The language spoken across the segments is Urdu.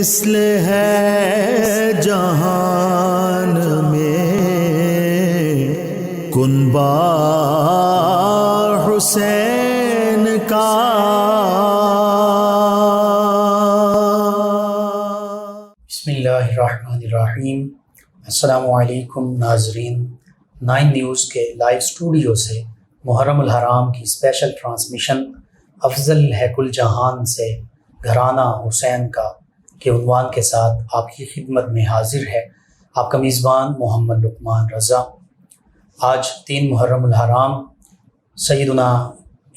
مثل ہے جہان میں کنبہ حسین کا۔ بسم اللہ الرحمن الرحیم۔ السلام علیکم ناظرین، 9 نیوز کے لائیو اسٹوڈیو سے محرم الحرام کی اسپیشل ٹرانسمیشن افضل ہے کل جہان سے گھرانہ حسین کا کے عنوان کے ساتھ آپ کی خدمت میں حاضر ہے آپ کا میزبان محمد لقمان رضا۔ آج 3 محرم الحرام سیدنا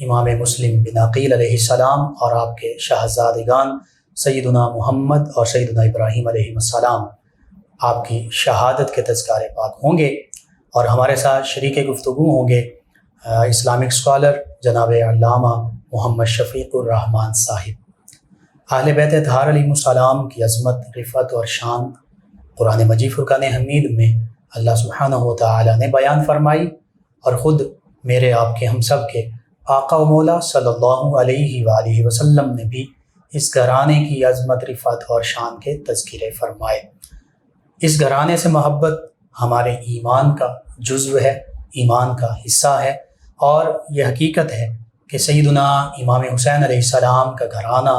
امام مسلم بن عقیل علیہ السلام اور آپ کے شہزادگان سیدنا محمد اور سیدنا ابراہیم علیہ السلام آپ کی شہادت کے تذکارے پاک ہوں گے، اور ہمارے ساتھ شریک گفتگو ہوں گے اسلامک اسکالر جناب علامہ محمد شفیق الرحمان صاحب۔ اہل بیت اطہار علیہ السلام کی عظمت، رفعت اور شان قرآن مجید فرقان حمید میں اللہ سبحانہ و تعالی نے بیان فرمائی، اور خود میرے آپ کے ہم سب کے آقا و مولا صلی اللہ علیہ وآلہ وسلم نے بھی اس گھرانے کی عظمت، رفعت اور شان کے تذکرے فرمائے۔ اس گھرانے سے محبت ہمارے ایمان کا جزو ہے، ایمان کا حصہ ہے، اور یہ حقیقت ہے کہ سیدنا امام حسین علیہ السلام کا گھرانہ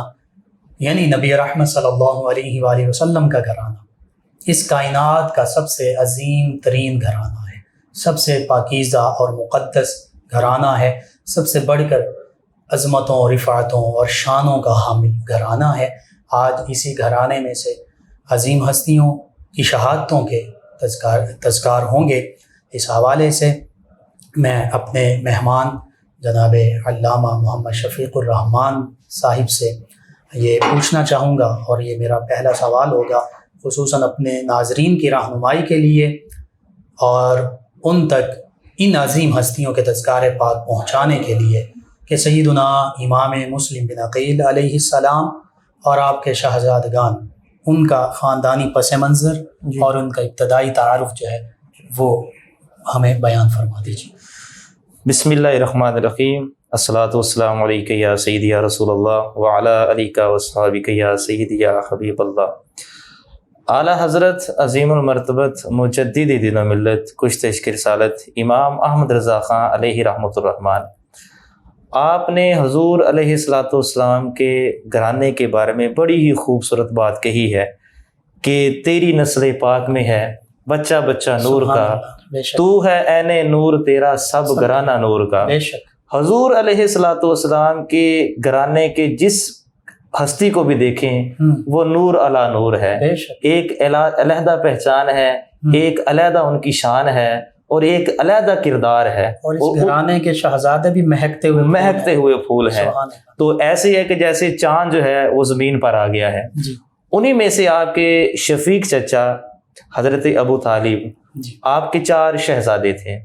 یعنی نبی رحمت صلی اللہ علیہ وآلہ وسلم کا گھرانہ اس کائنات کا سب سے عظیم ترین گھرانہ ہے، سب سے پاکیزہ اور مقدس گھرانہ ہے، سب سے بڑھ کر عظمتوں، رفعتوں اور شانوں کا حامل گھرانہ ہے۔ آج اسی گھرانے میں سے عظیم ہستیوں کی شہادتوں کے تذکار ہوں گے۔ اس حوالے سے میں اپنے مہمان جناب علامہ محمد شفیق الرحمان صاحب سے یہ پوچھنا چاہوں گا، اور یہ میرا پہلا سوال ہوگا خصوصاً اپنے ناظرین کی رہنمائی کے لیے اور ان تک ان عظیم ہستیوں کے تذکار پاک پہنچانے کے لیے کہ سیدنا امام مسلم بن عقیل علیہ السلام اور آپ کے شہزادگان، ان کا خاندانی پس منظر اور ان کا ابتدائی تعارف جو ہے وہ ہمیں بیان فرما دیجیے۔ بسم اللہ الرحمن الرحیم۔ الصلاۃ والسلام علیک یا سیدی یا رسول اللہ وعلی آلک واصحابک یا سیدی یا حبیب اللہ۔ اعلیٰ حضرت عظیم المرتبت مجدد دین و ملت کشت عشق رسالت امام احمد رضا خان علیہ رحمۃ الرحمن، آپ نے حضور علیہ الصلاۃ والسلام کے گھرانے کے بارے میں بڑی ہی خوبصورت بات کہی ہے کہ تیری نسل پاک میں ہے بچہ بچہ نور کا، تو ہے عین نور تیرا سب گھرانہ نور کا۔ حضور علیہ الصلاۃ والسلام کے گھرانے کے جس ہستی کو بھی دیکھیں وہ نور علی نور ہے، ایک علیحدہ پہچان ہے، ایک علیحدہ ان کی شان ہے، اور ایک علیحدہ کردار ہے، اور اس گھرانے کے شہزادے بھی مہکتے ہوئے پھول ہیں۔ تو ایسے ہے کہ جیسے چاند جو ہے وہ زمین پر آ گیا ہے۔ انہی میں سے آپ کے شفیق چچا حضرت ابو طالب، آپ کے 4 شہزادے تھے،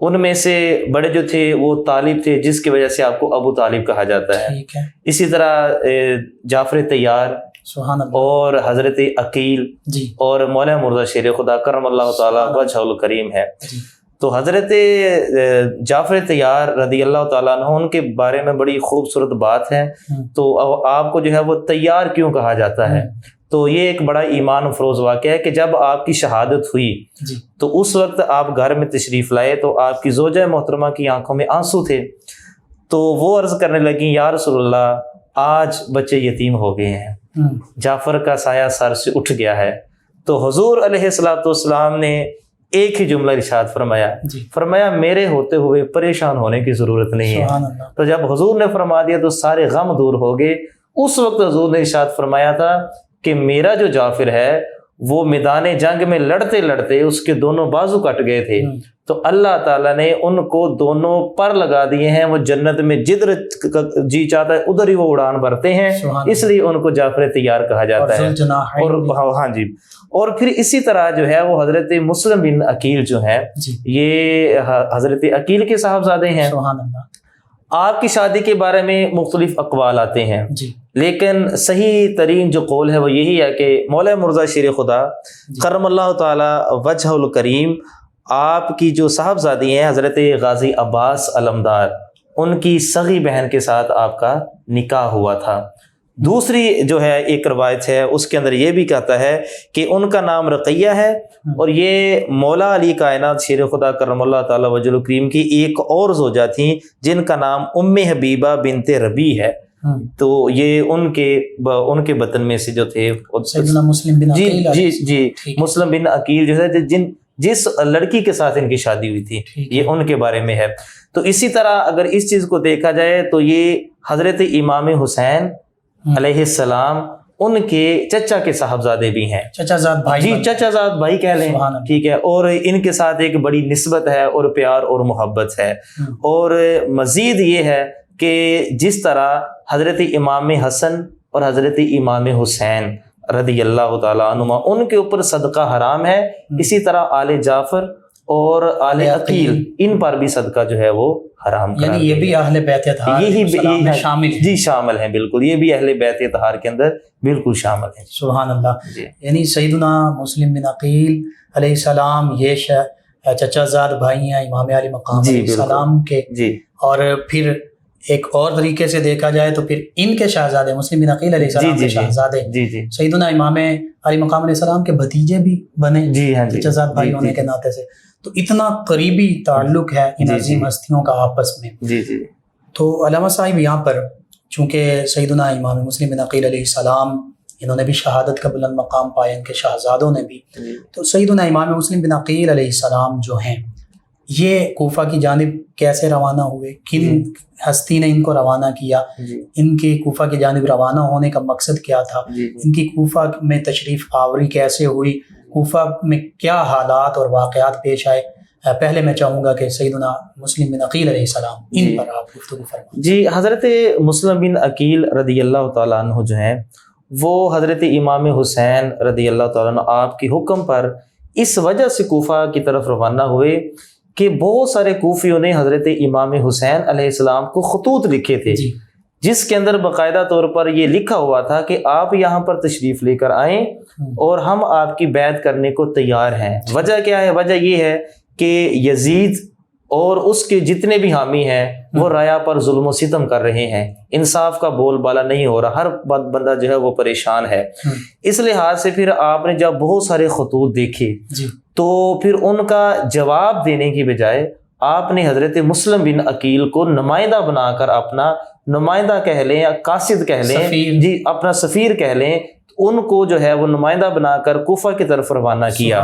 ان میں سے بڑے جو تھے وہ طالب تھے، جس کی وجہ سے آپ کو ابو طالب کہا جاتا ہے۔ اسی طرح جعفر طیار اور حضرت عقیل اور مولانا مرزا شیر خدا کرم اللہ تعالیٰ وجہ الکریم ہے۔ تو حضرت جعفر طیار رضی اللہ تعالیٰ عنہ، ان کے بارے میں بڑی خوبصورت بات ہے۔ تو آپ کو جو ہے وہ طیار کیوں کہا جاتا ہے؟ تو یہ ایک بڑا ایمان افروز واقعہ ہے کہ جب آپ کی شہادت ہوئی تو اس وقت آپ گھر میں تشریف لائے تو آپ کی زوجہ محترمہ کی آنکھوں میں آنسو تھے، تو وہ عرض کرنے لگیں یا رسول اللہ آج بچے یتیم ہو گئے ہیں، جعفر کا سایہ سر سے اٹھ گیا ہے۔ تو حضور علیہ الصلوۃ والسلام نے ایک ہی جملہ ارشاد فرمایا میرے ہوتے ہوئے پریشان ہونے کی ضرورت نہیں ہے۔ تو جب حضور نے فرما دیا تو سارے غم دور ہو گئے۔ اس وقت حضور نے ارشاد فرمایا تھا کہ میرا جو جعفر ہے وہ میدان جنگ میں لڑتے لڑتے اس کے دونوں بازو کٹ گئے تھے، تو اللہ تعالیٰ نے ان کو دونوں پر لگا دیے ہیں، وہ جنت میں جدھر جی چاہتا ہے ادھر ہی وہ اڑان بھرتے ہیں، اس لیے ان کو جعفر طیار کہا جاتا ہے۔ اور پھر اسی طرح جو ہے وہ حضرت مسلم بن عقیل جو ہے یہ حضرت عقیل کے صاحبزادے ہیں۔ آپ کی شادی کے بارے میں مختلف اقوال آتے ہیں، لیکن صحیح ترین جو قول ہے وہ یہی ہے کہ مولانا مرزا شیر خدا کرم اللہ تعالی وجہ الکریم، آپ کی جو صاحبزادی ہیں حضرت غازی عباس علمدار، ان کی صغیر بہن کے ساتھ آپ کا نکاح ہوا تھا۔ دوسری جو ہے ایک روایت ہے اس کے اندر یہ بھی کہتا ہے کہ ان کا نام رقیہ ہے، اور یہ مولا علی کائنات شیر خدا کرم اللہ تعالی وجہ الکریم کی ایک اور زوجہ تھیں جن کا نام ام حبیبہ بنت ربیع ہے. تو یہ ان کے بطن میں سے جو تھے سیدنا مسلم بن عقیل. جی مسلم بن عقیل جو ہے جس لڑکی کے ساتھ ان کی شادی ہوئی تھی، یہ ان کے بارے میں ہے. تو اسی طرح اگر اس چیز کو دیکھا جائے تو یہ حضرت امام حسین علیہ السلام ان کے چچا کے صاحبزادے بھی ہیں، چچا زاد بھائی. جی چچا زاد بھائی کہہ لیں، ٹھیک ہے. اور ان کے ساتھ ایک بڑی نسبت ہے اور پیار اور محبت ہے. اور مزید یہ ہے کہ جس طرح حضرت امام حسن اور حضرت امام حسین رضی اللہ تعالیٰ عنہما ان کے اوپر صدقہ حرام ہے، اسی طرح آل جعفر اور آل عقیل ان پر بھی صدقہ جو ہے وہ حرام قرار یعنی یہ بھی اہل بیت اطہار میں شامل ہیں. جی شامل ہیں، بالکل یہ بھی اہل بیت اطہار کے اندر بالکل شامل ہیں. سبحان اللہ. یعنی سیدنا مسلم بن عقیل علیہ السلام یہ چچا زاد بھائی ہیں امام علی مقام علیہ السلام کے. اور پھر ایک اور طریقے سے دیکھا جائے تو پھر ان کے شہزادے مسلم بن عقیل علیہ السلام کے شہزادے سیدنا امام علی مقام علیہ السلام کے بھتیجے بھی بنے چچا زاد بھائی ہونے کے ناطے سے. تو اتنا قریبی تعلق ہے ان عظیم ہستیوں کا آپس میں. تو علامہ صاحب یہاں پر چونکہ سیدنا امام مسلم بن عقیل علیہ السلام انہوں نے بھی شہادت کا بلند مقام پایا، ان کے شہزادوں نے بھی. تو سیدنا امام مسلم بن عقیل علیہ السلام جو ہیں یہ کوفہ کی جانب کیسے روانہ ہوئے، کن ہستی نے ان کو روانہ کیا، ان کے کوفہ کی جانب روانہ ہونے کا مقصد کیا تھا، ان کی کوفہ میں تشریف آوری کیسے ہوئی، کوفہ میں کیا حالات اور واقعات پیش آئے. پہلے میں چاہوں گا کہ سیدنا مسلم بن عقیل علیہ السلام ان پر آپ گفتگو فرمائیں. جی حضرت مسلم بن عقیل رضی اللہ تعالیٰ عنہ جو ہیں وہ حضرت امام حسین رضی اللہ تعالیٰ عنہ آپ کے حکم پر اس وجہ سے کوفہ کی طرف روانہ ہوئے کہ بہت سارے کوفیوں نے حضرت امام حسین علیہ السلام کو خطوط لکھے تھے جس کے اندر باقاعدہ طور پر یہ لکھا ہوا تھا کہ آپ یہاں پر تشریف لے کر آئیں اور ہم آپ کی بیعت کرنے کو تیار ہیں. وجہ کیا ہے؟ وجہ یہ ہے کہ یزید اور اس کے جتنے بھی حامی ہیں وہ رایا پر ظلم و ستم کر رہے ہیں، انصاف کا بول بالا نہیں ہو رہا، ہر بندہ جو ہے وہ پریشان ہے. اس لحاظ سے پھر آپ نے جب بہت سارے خطوط دیکھے تو پھر ان کا جواب دینے کی بجائے آپ نے حضرت مسلم بن عقیل کو نمائندہ بنا کر اپنا نمائندہ کہہ لیں یا قاصد کہہ لیں، جی اپنا سفیر کہہ لیں، ان کو جو ہے وہ نمائندہ بنا کر کوفہ کی طرف روانہ کیا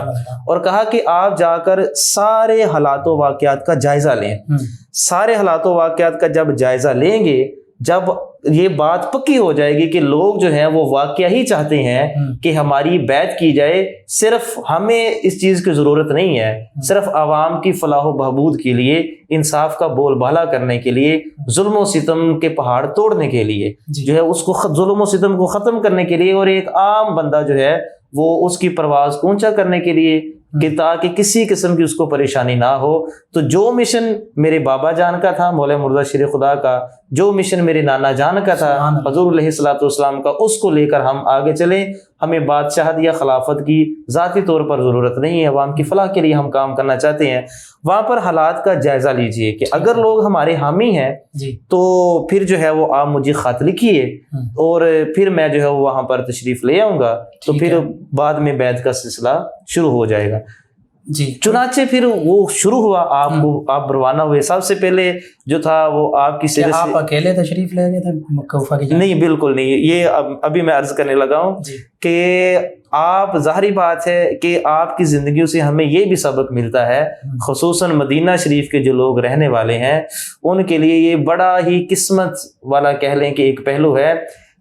اور کہا کہ آپ جا کر سارے حالات و واقعات کا جائزہ لیں. سارے حالات و واقعات کا جب جائزہ لیں گے، جب یہ بات پکی ہو جائے گی کہ لوگ جو ہیں وہ واقعہ ہی چاہتے ہیں کہ ہماری بیعت کی جائے، صرف ہمیں اس چیز کی ضرورت نہیں ہے، صرف عوام کی فلاح و بہبود کے لیے، انصاف کا بول بالا کرنے کے لیے، ظلم و ستم کے پہاڑ توڑنے کے لیے جو ہے اس کو ظلم و ستم کو ختم کرنے کے لیے، اور ایک عام بندہ جو ہے وہ اس کی پرواز کو اونچا کرنے کے لیے کہ تاکہ کسی قسم کی اس کو پریشانی نہ ہو. تو جو مشن میرے بابا جان کا تھا مولا مرزا شیر خدا کا، جو مشن میرے نانا جان کا تھا حضور علیہ الصلوۃ والسلام کا، اس کو لے کر ہم آگے چلیں. ہمیں بادشاہت یا خلافت کی ذاتی طور پر ضرورت نہیں ہے، عوام کی فلاح کے لیے ہم کام کرنا چاہتے ہیں. وہاں پر حالات کا جائزہ لیجئے کہ اگر لوگ ہمارے حامی ہیں تو پھر جو ہے وہ آپ مجھے خط لکھیے اور پھر میں جو ہے وہاں پر تشریف لے آؤں گا، تو پھر بعد میں بیعت کا سلسلہ شروع ہو جائے گا. چنانچہ پھر وہ شروع ہوا، آپ روانہ ہوئے. سب سے پہلے جو تھا وہ آپ کی سیرت آپ اکیلے تشریف لے گئے تھے کوفہ کی؟ نہیں بالکل نہیں، یہ ابھی میں عرض کرنے لگا ہوں کہ آپ ظاہری بات ہے کہ آپ کی زندگیوں سے ہمیں یہ بھی سبق ملتا ہے، خصوصاً مدینہ شریف کے جو لوگ رہنے والے ہیں ان کے لیے یہ بڑا ہی قسمت والا کہہ لیں کہ ایک پہلو ہے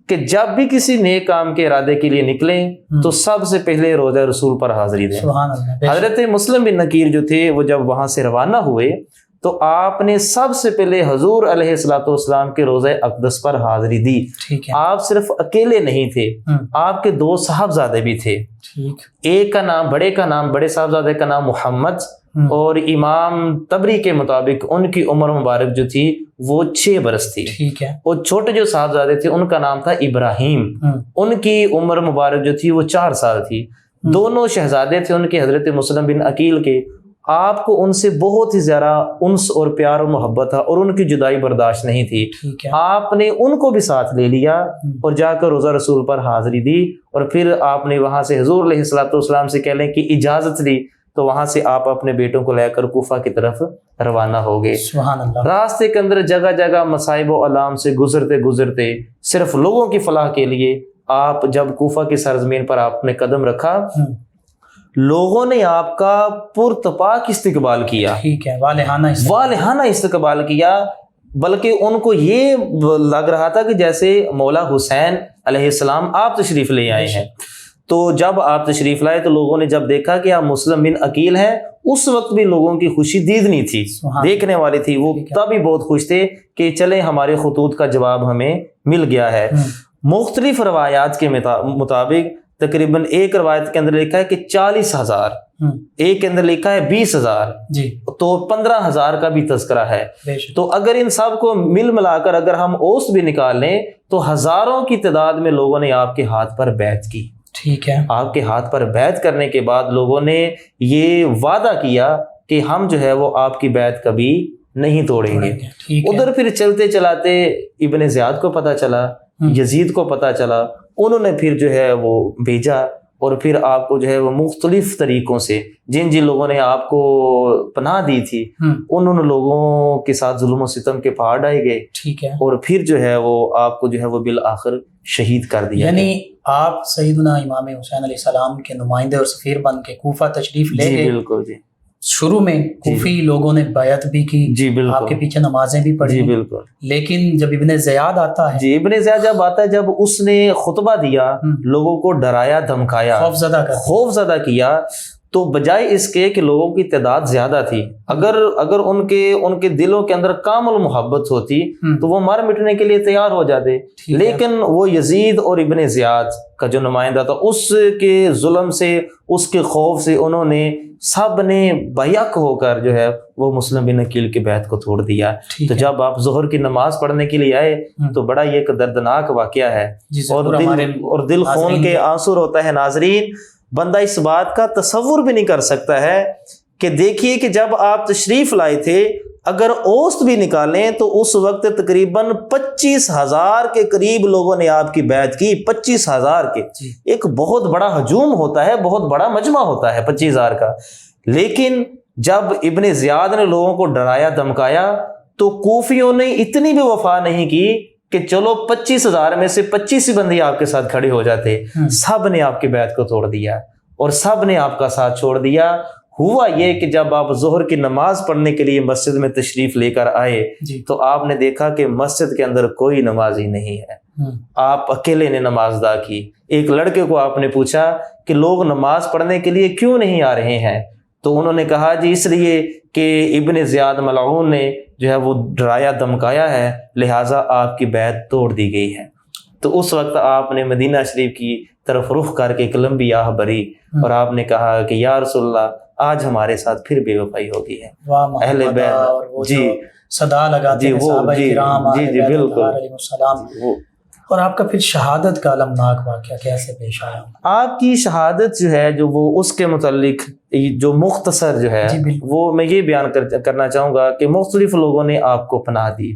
کہ جب بھی کسی نیک کام کے ارادے کے لیے نکلیں تو سب سے پہلے روضہ رسول پر حاضری دیں. حضرت مسلم بن عقیل جو تھے وہ جب وہاں سے روانہ ہوئے تو آپ نے سب سے پہلے حضور علیہ الصلوۃ والسلام کے روضہ اقدس پر حاضری دی. آپ صرف اکیلے نہیں تھے، آپ کے دو صاحبزادے بھی تھے. ایک کا نام بڑے صاحبزادے کا نام محمد، اور امام تبری کے مطابق ان کی عمر مبارک جو تھی وہ 6 برس تھی. اور چھوٹے جو صاحبزادے تھے ان کا نام تھا ابراہیم، ان کی عمر مبارک جو تھی وہ 4 سال تھی. دونوں شہزادے تھے ان کے حضرت مسلم بن عقیل کے، آپ کو ان سے بہت ہی زیادہ انس اور پیار و محبت تھا اور ان کی جدائی برداشت نہیں تھی. آپ نے ان کو بھی ساتھ لے لیا اور جا کر روضہ رسول پر حاضری دی اور پھر آپ نے وہاں سے حضور علیہ الصلوۃ والسلام سے کہنے کی اجازت لی تو وہاں سے آپ اپنے بیٹوں کو لے کر کوفہ کی طرف روانہ ہو گئے. سبحان اللہ. راستے کے اندر جگہ جگہ مصائب و آلام سے گزرتے گزرتے صرف لوگوں کی فلاح کے لیے آپ جب کوفہ کی سرزمین پر آپ نے قدم رکھا لوگوں نے آپ کا پرتپاک استقبال کیا. ٹھیک ہے. والہانہ استقبال کیا، بلکہ ان کو یہ لگ رہا تھا کہ جیسے مولا حسین علیہ السلام آپ تشریف لے آئے ہیں. تو جب آپ تشریف لائے تو لوگوں نے جب دیکھا کہ آپ مسلم بن عقیل ہیں، اس وقت بھی لوگوں کی خوشی دیدنی تھی، دیکھنے والی تھی. وہ تب بھی بہت خوش تھے کہ چلیں ہمارے خطوط کا جواب ہمیں مل گیا ہے. مختلف روایات کے مطابق تقریباً ایک روایت کے اندر لکھا ہے کہ 40,000، ایک کے اندر لکھا ہے 20,000، تو 15,000 کا بھی تذکرہ ہے. تو اگر ان سب کو مل ملا کر اگر ہم اوسط بھی نکال لیں تو ہزاروں کی تعداد میں لوگوں نے آپ کے ہاتھ پر بیعت کی. ٹھیک ہے. آپ کے ہاتھ پر بیعت کرنے کے بعد لوگوں نے یہ وعدہ کیا کہ ہم جو ہے وہ آپ کی بیعت کبھی نہیں توڑیں گے. ادھر پھر چلتے چلاتے ابن زیاد کو پتہ چلا، یزید کو پتہ چلا، انہوں نے پھر جو ہے وہ بھیجا اور پھر آپ کو جو ہے وہ مختلف طریقوں سے جن لوگوں نے آپ کو پناہ دی تھی انہوں نے لوگوں کے ساتھ ظلم و ستم کے پہاڑ ڈھائے گئے. ٹھیک ہے. اور پھر جو ہے وہ آپ کو جو ہے وہ بالآخر شہید کر دیا. یعنی آپ سیدنا امام حسین علیہ السلام کے نمائندے اور سفیر بن کے کوفہ تشریف لے گئے. بالکل جی. شروع میں کوفی لوگوں نے بیعت بھی کی، جی بالکل، آپ کے پیچھے نمازیں بھی پڑھی. جی بالکل. لیکن جب ابن زیاد آتا ہے، جی ابن زیاد جب آتا ہے، جب اس نے خطبہ دیا، لوگوں کو ڈرایا دھمکایا، خوف زدہ کیا، تو بجائے اس کے کہ لوگوں کی تعداد زیادہ تھی، اگر ان کے دلوں کے اندر کامل محبت ہوتی تو وہ مر مٹنے کے لیے تیار ہو جاتے. لیکن وہ یزید اور ابن زیاد کا جو نمائندہ تھا اس کے ظلم سے، اس کے خوف سے انہوں نے سب نے بیک ہو کر جو ہے وہ مسلم بن عقیل کی بیعت کو توڑ دیا. تو جب آپ ظہر کی نماز پڑھنے کے لیے آئے تو بڑا یہ ایک دردناک واقعہ ہے اور دل خون کے آنسو ہوتا ہے. ناظرین، بندہ اس بات کا تصور بھی نہیں کر سکتا ہے کہ دیکھیے کہ جب آپ تشریف لائے تھے اگر اوسط بھی نکالیں تو اس وقت تقریباً 25,000 کے قریب لوگوں نے آپ کی بیعت کی. 25,000 کے ایک بہت بڑا ہجوم ہوتا ہے، بہت بڑا مجمع ہوتا ہے 25,000 کا. لیکن جب ابن زیاد نے لوگوں کو ڈرایا دھمکایا تو کوفیوں نے اتنی بھی وفا نہیں کی کہ چلو 25,000 میں سے 25 بندے آپ کے ساتھ کھڑے ہو جاتے. سب نے آپ کی بیعت کو توڑ دیا اور سب نے آپ کا ساتھ چھوڑ دیا. ہوا یہ کہ جب آپ ظہر کی نماز پڑھنے کے لیے مسجد میں تشریف لے کر آئے تو آپ نے دیکھا کہ مسجد کے اندر کوئی نمازی نہیں ہے. آپ اکیلے نے نماز ادا کی. ایک لڑکے کو آپ نے پوچھا کہ لوگ نماز پڑھنے کے لیے کیوں نہیں آ رہے ہیں؟ تو انہوں نے کہا جی اس لیے کہ ابن زیاد ملعون نے جو ہے وہ ڈرایا دھمکایا ہے، لہٰذا آپ کی بیعت توڑ دی گئی ہے. تو اس وقت آپ نے مدینہ شریف کی طرف رخ کر کے ایک لمبی آہ بھری اور آپ نے کہا کہ یا رسول اللہ آج ہمارے ساتھ پھر بے وفائی ہو گئی ہے. اہل بیت جی صدا لگاتے ہیں صحابہ کرام جی بالکل. اور آپ کا پھر شہادت کا المناک واقعہ کیسے پیش آیا؟ آپ کی شہادت جو ہے جو وہ اس کے متعلق جو مختصر جو ہے وہ میں یہ بیان کرنا چاہوں گا کہ مختلف لوگوں نے آپ کو پناہ دی.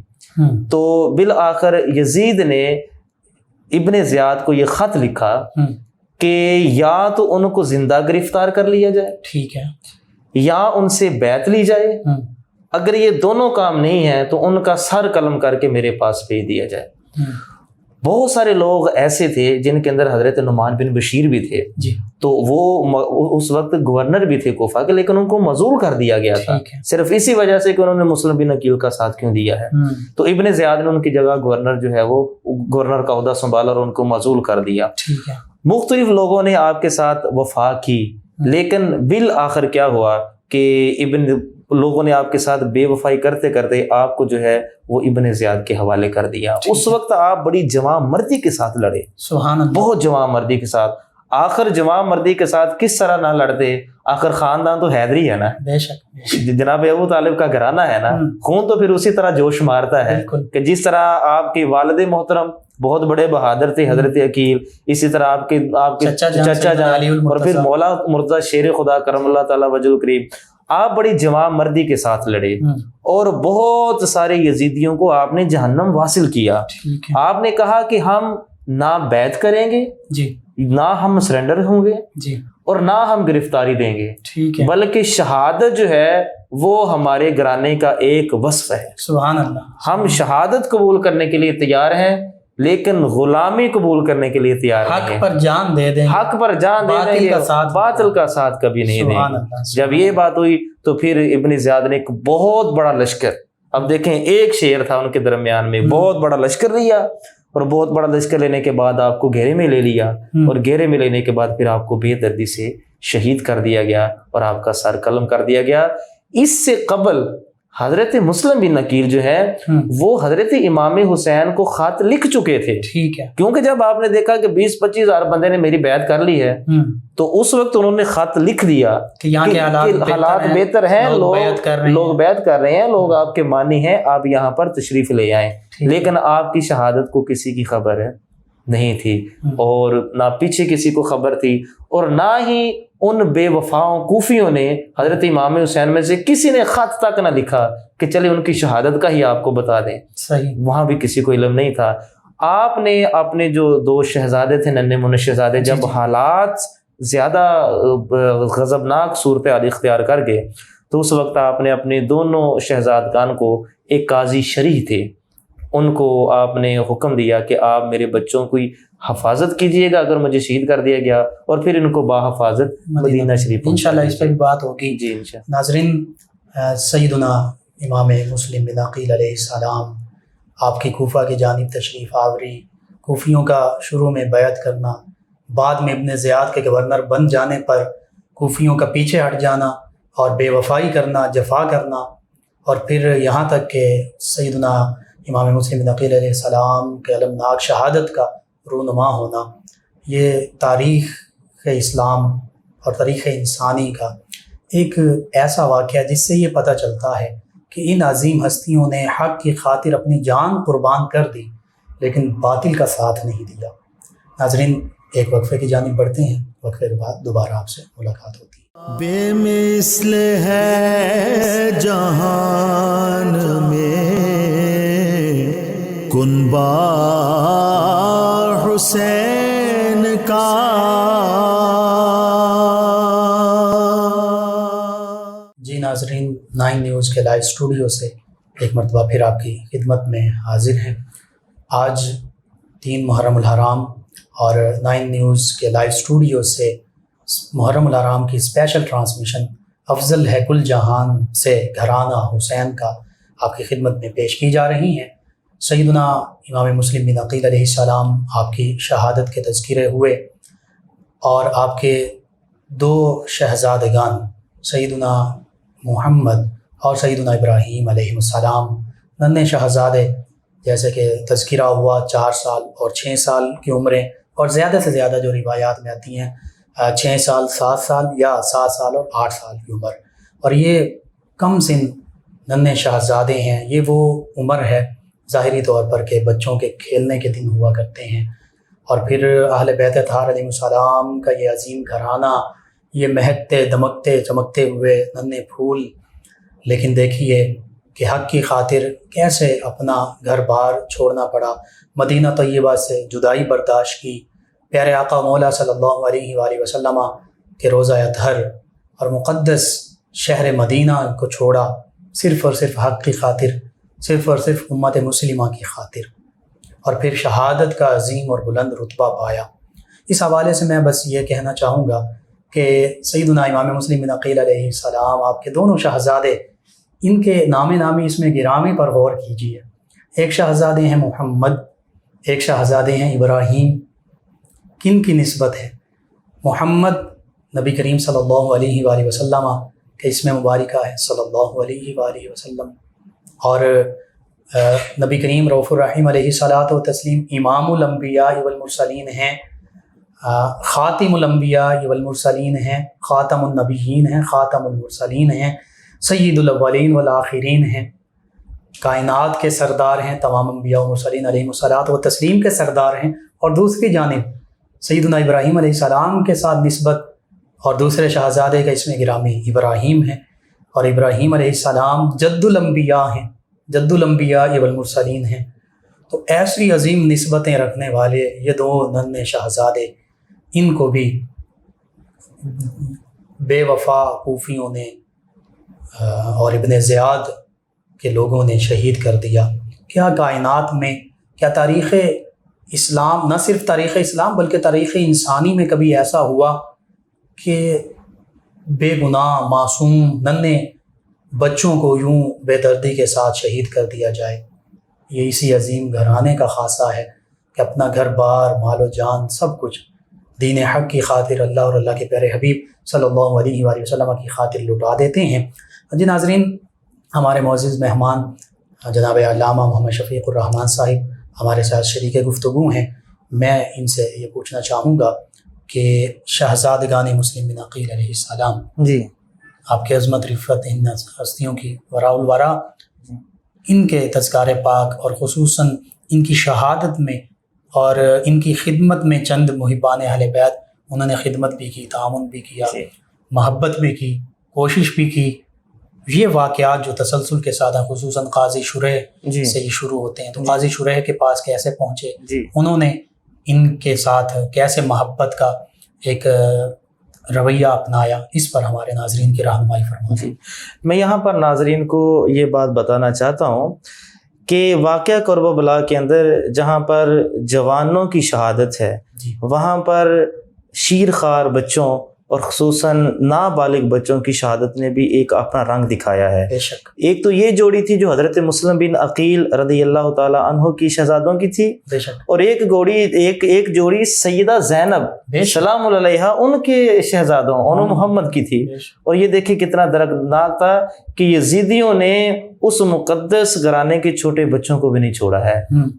تو بالآخر یزید نے ابن زیاد کو یہ خط لکھا کہ یا تو ان کو زندہ گرفتار کر لیا جائے، ٹھیک ہے، یا ان سے بیعت لی جائے. اگر یہ دونوں کام نہیں ہیں تو ان کا سر قلم کر کے میرے پاس بھیج دیا جائے. بہت سارے لوگ ایسے تھے جن کے اندر حضرت نعمان بن بشیر بھی تھے. تو وہ اس وقت گورنر بھی تھے کوفہ کے، لیکن ان کو معزول کر دیا گیا تھا صرف اسی وجہ سے کہ انہوں نے مسلم بن عقیل کا ساتھ کیوں دیا ہے. تو ابن زیاد نے ان کی جگہ گورنر جو ہے وہ گورنر کا عہدہ سنبھالا اور ان کو معزول کر دیا. مختلف لوگوں نے آپ کے ساتھ وفا کی، لیکن بالآخر کیا ہوا کہ لوگوں نے آپ کے ساتھ بے وفائی کرتے کرتے آپ کو جو ہے وہ ابن زیاد کے حوالے کر دیا. اس وقت آپ بڑی جواں مردی کے ساتھ لڑے، سبحان اللہ، بہت جواں مردی کے ساتھ. آخر جواں مردی کے ساتھ کس طرح نہ لڑتے؟ آخر خاندان تو حیدری ہے نا، بے شک جناب ابو طالب کا گھرانہ ہے نا، خون تو پھر اسی طرح جوش مارتا ہے کہ جس طرح آپ کے والد محترم بہت بڑے بہادر تھے حضرت عقیل، اسی طرح آپ کے چچا جان اور پھر مولا مرتضیٰ شیر خدا کرم اللہ تعالیٰ وجہ الکریم، آپ بڑی جوان مردی کے ساتھ لڑے اور بہت سارے یزیدیوں کو آپ نے جہنم واصل کیا. آپ نے کہا کہ ہم نہ بیعت کریں گے جی، نہ ہم سرنڈر ہوں گے جی، اور نہ ہم گرفتاری دیں گے، ٹھیک ہے، بلکہ شہادت جو ہے وہ ہمارے گھرانے کا ایک وصف ہے. سبحان اللہ. ہم شہادت قبول کرنے کے لیے تیار ہیں لیکن غلامی قبول کرنے کے لیے تیار نہیں حق ہیں. پر جان دے دیں، حق پر جان دے دیں گے، باطل کا ساتھ کبھی نہیں دیں سبحان گے. اللہ. جب یہ بات ہوئی تو پھر ابن زیاد نے ایک بہت بڑا لشکر، اب دیکھیں ایک شیر تھا ان کے درمیان میں، بہت بڑا لشکر لیا اور بہت بڑا لشکر لینے کے بعد آپ کو گھیرے میں لے لیا اور گھیرے میں لینے کے بعد پھر آپ کو بے دردی سے شہید کر دیا گیا اور آپ کا سر قلم کر دیا گیا. اس سے قبل حضرت مسلم بن عقیل جو ہے وہ حضرت امام حسین کو خط لکھ چکے تھے. ٹھیک ہے، کیونکہ جب آپ نے دیکھا کہ 20-25 ہزار بندے نے میری بیعت کر لی ہے تو اس وقت انہوں نے خط لکھ دیا کہ یہاں کے حالات بہتر ہیں، لوگ بیعت کر رہے ہیں، لوگ آپ کے مانی ہیں، آپ یہاں پر تشریف لے آئیں. لیکن آپ کی شہادت کو کسی کی خبر نہیں تھی اور نہ پیچھے کسی کو خبر تھی اور نہ ہی ان بے وفاؤں کوفیوں نے حضرت امام حسین میں سے کسی نے خط تک نہ لکھا کہ چلے ان کی شہادت کا ہی آپ کو بتا دیں. صحیح، وہاں بھی کسی کو علم نہیں تھا. آپ نے اپنے جو 2 شہزادے تھے، ننھے منھے شہزادے، جب حالات زیادہ غضبناک صورتحال اختیار کر گئے تو اس وقت آپ نے اپنے دونوں شہزادگان کو، ایک قاضی شریح تھے، ان کو آپ نے حکم دیا کہ آپ میرے بچوں کی حفاظت کیجئے گا اگر مجھے شہید کر دیا گیا، اور پھر ان کو باحفاظت مدینہ شریف انشاءاللہ اس پہ بھی بات ہوگی. جی انشاءاللہ. ناظرین، سیدنا امام مسلم بن عقیل علیہ السلام آپ کی کوفہ کی جانب تشریف آوری، کوفیوں کا شروع میں بیعت کرنا، بعد میں ابن زیاد کے گورنر بن جانے پر کوفیوں کا پیچھے ہٹ جانا اور بے وفائی کرنا، جفا کرنا، اور پھر یہاں تک کہ سیدنا امام مسلم بن عقیل علیہ السلام کے المناک شہادت کا رونما ہونا، یہ تاریخ اسلام اور تاریخ انسانی کا ایک ایسا واقعہ جس سے یہ پتہ چلتا ہے کہ ان عظیم ہستیوں نے حق کی خاطر اپنی جان قربان کر دی لیکن باطل کا ساتھ نہیں دیا. ناظرین، ایک وقفے کی جانب بڑھتے ہیں، وقفے کے بعد دوبارہ آپ سے ملاقات ہوتی ہے. بے مثل ہے جہان میں کنبہ حسین کا، جی ناظرین، 9 نیوز کے لائیو اسٹوڈیو سے ایک مرتبہ پھر آپ کی خدمت میں حاضر ہیں. آج 3 محرم الحرام اور 9 نیوز کے لائیو اسٹوڈیو سے محرم الحرام کی اسپیشل ٹرانسمیشن افضل ہے کل جہان سے گھرانہ حسین کا آپ کی خدمت میں پیش کی جا رہی ہیں. سیدنا امام مسلم بن عقیل علیہ السلام آپ کی شہادت کے تذکرے ہوئے اور آپ کے 2 شہزادگان سیدنا محمد اور سیدنا ابراہیم علیہ السلام، ننھے شہزادے جیسے کہ تذکرہ ہوا 4 سال اور 6 سال کی عمریں، اور زیادہ سے زیادہ جو روایات میں آتی ہیں 6 سال 7 سال یا 7 سال اور 8 سال کی عمر. اور یہ کم سن ننھے شہزادے ہیں، یہ وہ عمر ہے ظاہری طور پر کہ بچوں کے کھیلنے کے دن ہوا کرتے ہیں. اور پھر اہل بیت اطہار علیہ السلام کا یہ عظیم گھرانہ، یہ مہکتے دمکتے چمکتے ہوئے ننھے پھول، لیکن دیکھیے کہ حق کی خاطر کیسے اپنا گھر بار چھوڑنا پڑا، مدینہ طیبہ سے جدائی برداشت کی، پیارے آقا مولا صلی اللہ علیہ وآلہ وسلم کے روضہ اطہر اور مقدس شہر مدینہ کو چھوڑا، صرف اور صرف حق کی خاطر، صرف اور صرف امت مسلمہ کی خاطر، اور پھر شہادت کا عظیم اور بلند رتبہ پایا. اس حوالے سے میں بس یہ کہنا چاہوں گا کہ سیدنا امام مسلم بن عقیل علیہ السلام آپ کے دونوں شہزادے، ان کے نام نامی اس میں گرامی پر غور کیجیے. ایک شہزادے ہیں محمد، ایک شہزادے ہیں ابراہیم. کن کی نسبت ہے؟ محمد نبی کریم صلی اللہ علیہ وآلہ وسلم کے اسم مبارکہ ہے صلی اللہ علیہ وآلہ وسلم، اور نبی کریم رؤوف الرحیم علیہ الصلاۃ والتسلیم امام الانبیاء والمرسلین ہیں، خاتم الانبیاء والمرسلین ہیں، خاتم النبیین ہیں، خاتم المرسلین ہیں، سید الاولین والآخرین ہیں، کائنات کے سردار ہیں، تمام انبیاء و مرسلین علیہ الصلاۃ والتسلیم کے سردار ہیں. اور دوسری جانب سیدنا ابراہیم علیہ السلام کے ساتھ نسبت اور دوسرے شہزادے کا اسم گرامی ابراہیم ہے. اور ابراہیم علیہ السلام جد الانبیاء ہیں، جد الانبیاء والمرسلین ہیں. تو ایسی عظیم نسبتیں رکھنے والے یہ دو ننھے شہزادے، ان کو بھی بے وفا کوفیوں نے اور ابن زیاد کے لوگوں نے شہید کر دیا. کیا کائنات میں، کیا تاریخ اسلام، نہ صرف تاریخ اسلام بلکہ تاریخ انسانی میں کبھی ایسا ہوا کہ بے گناہ معصوم ننھے بچوں کو یوں بے دردی کے ساتھ شہید کر دیا جائے؟ یہ اسی عظیم گھرانے کا خاصہ ہے کہ اپنا گھر بار، مال و جان، سب کچھ دین حق کی خاطر، اللہ اور اللہ کے پیارے حبیب صلی اللہ علیہ وآلہ وسلم کی خاطر لٹا دیتے ہیں. جی ناظرین، ہمارے معزز مہمان جناب علامہ محمد شفیق الرحمان صاحب ہمارے ساتھ شریک گفتگو ہیں. میں ان سے یہ پوچھنا چاہوں گا کہ شہزادگان مسلم بن عقیل علیہ السلام، جی، آپ کے عظمت رفت ان ہستیوں کی وراء الورا، ان کے تذکار پاک اور خصوصاً ان کی شہادت میں اور ان کی خدمت میں چند محبان اہل بیت، انہوں نے خدمت بھی کی، تعاون بھی کیا، محبت بھی کی، کوشش بھی کی. یہ واقعات جو تسلسل کے ساتھ خصوصاً قاضی شریح سے ہی شروع ہوتے ہیں، تو قاضی شریح کے پاس کیسے پہنچے، انہوں نے ان کے ساتھ کیسے محبت کا ایک رویہ اپنایا، اس پر ہمارے ناظرین کی رہنمائی فرمائیں. میں یہاں پر ناظرین کو یہ بات بتانا چاہتا ہوں کہ واقعہ کربلا کے اندر جہاں پر جوانوں کی شہادت ہے، وہاں پر شیرخوار بچوں اور خصوصاً نابالغ بچوں کی شہادت نے بھی ایک اپنا رنگ دکھایا ہے. بے شک. ایک تو یہ جوڑی تھی جو حضرت مسلم بن عقیل رضی اللہ تعالی عنہ کی شہزادوں کی تھی، بے شک. اور ایک جوڑی سیدہ زینب سلام علیہا ان کے شہزادوں ام محمد کی تھی. اور یہ دیکھیں کتنا دردناک تھا کہ یزیدیوں نے اس مقدس گھرانے کے چھوٹے بچوں کو بھی نہیں چھوڑا ہے.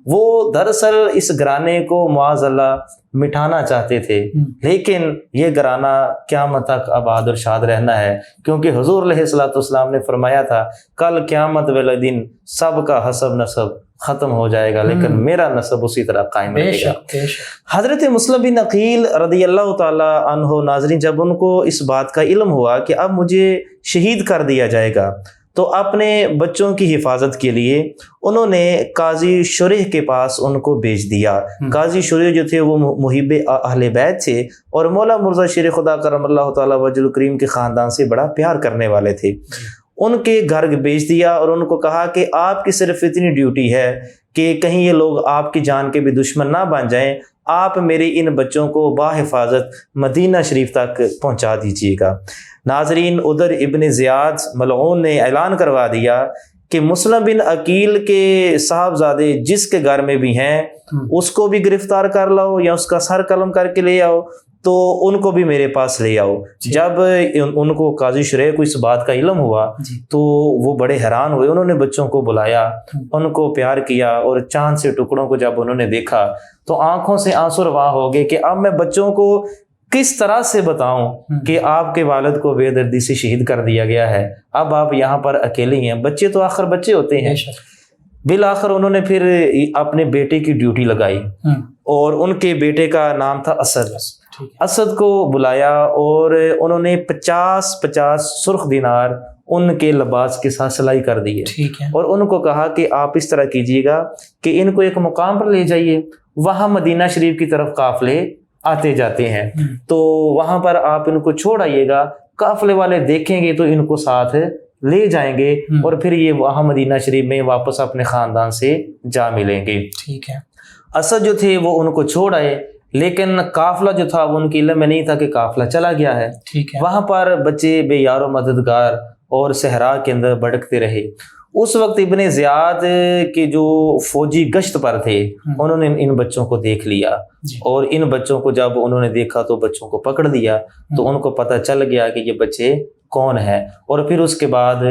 وہ دراصل اس گھرانے کو معاذ اللہ مٹھانا چاہتے تھے، لیکن یہ گھرانہ قیامت تک آباد اور شاد رہنا ہے، کیونکہ حضور علیہ الصلوۃ والسلام نے فرمایا تھا کل قیامت والے دن سب کا حسب نسب ختم ہو جائے گا، لیکن میرا نسب اسی طرح قائم رہے گا. حضرت مسلم بن عقیل رضی اللہ تعالی عنہ، ناظرین، جب ان کو اس بات کا علم ہوا کہ اب مجھے شہید کر دیا جائے گا، تو اپنے بچوں کی حفاظت کے لیے انہوں نے قاضی شریح کے پاس ان کو بھیج دیا. قاضی شریح جو تھے وہ محب اہل بیت تھے اور مولا مرزا شیر خدا کرم اللہ تعالی وجہ الکریم کے خاندان سے بڑا پیار کرنے والے تھے. ان کے گھر بھیج دیا اور ان کو کہا کہ آپ کی صرف اتنی ڈیوٹی ہے کہ کہیں یہ لوگ آپ کی جان کے بھی دشمن نہ بن جائیں، آپ میرے ان بچوں کو باحفاظت مدینہ شریف تک پہنچا دیجیے گا. ناظرین، ادھر ابن زیاد ملعون نے اعلان کروا دیا کہ مسلم بن عقیل کے صاحبزادے جس کے گھر میں بھی ہیں اس کو بھی گرفتار کر لاؤ یا اس کا سر قلم کر کے لے آؤ، تو ان کو بھی میرے پاس لے آؤ. جب ان کو قاضی شریح کو اس بات کا علم ہوا تو وہ بڑے حیران ہوئے. انہوں نے بچوں کو بلایا، ان کو پیار کیا، اور چاند سے ٹکڑوں کو جب انہوں نے دیکھا تو آنکھوں سے آنسو رواں ہو گئے کہ اب میں بچوں کو کس طرح سے بتاؤں کہ آپ کے والد کو بے دردی سے شہید کر دیا گیا ہے، اب آپ یہاں پر اکیلے ہیں. بچے تو آخر بچے ہوتے ہیں. بالآخر انہوں نے پھر اپنے بیٹے کی ڈیوٹی لگائی اور ان کے بیٹے کا نام تھا اسد. اسد کو بلایا اور انہوں نے 50 سرخ دینار ان کے لباس کے ساتھ سلائی کر دی ہے، اور ان کو کہا کہ آپ اس طرح کیجیے گا کہ ان کو ایک مقام پر لے جائیے، وہاں مدینہ شریف کی طرف قافلے آتے جاتے ہیں، تو وہاں پر آپ ان کو چھوڑ آئیے گا، قافلے والے دیکھیں گے تو ان کو ساتھ لے جائیں گے اور پھر یہ وہاں مدینہ شریف میں واپس اپنے خاندان سے جا ملیں گے. ٹھیک ہے. اسد جو تھے وہ ان کو چھوڑ آئے، لیکن قافلہ جو تھا وہ ان کی علم میں نہیں تھا کہ قافلہ چلا گیا ہے. وہاں پر بچے بے یار و مددگار اور صحرا کے اندر بھٹکتے رہے. اس وقت ابن زیاد کے جو فوجی گشت پر تھے انہوں نے ان بچوں کو دیکھ لیا، اور ان بچوں کو جب انہوں نے دیکھا تو بچوں کو پکڑ لیا، تو ان کو پتہ چل گیا کہ یہ بچے کون ہے، اور پھر اس کے بعد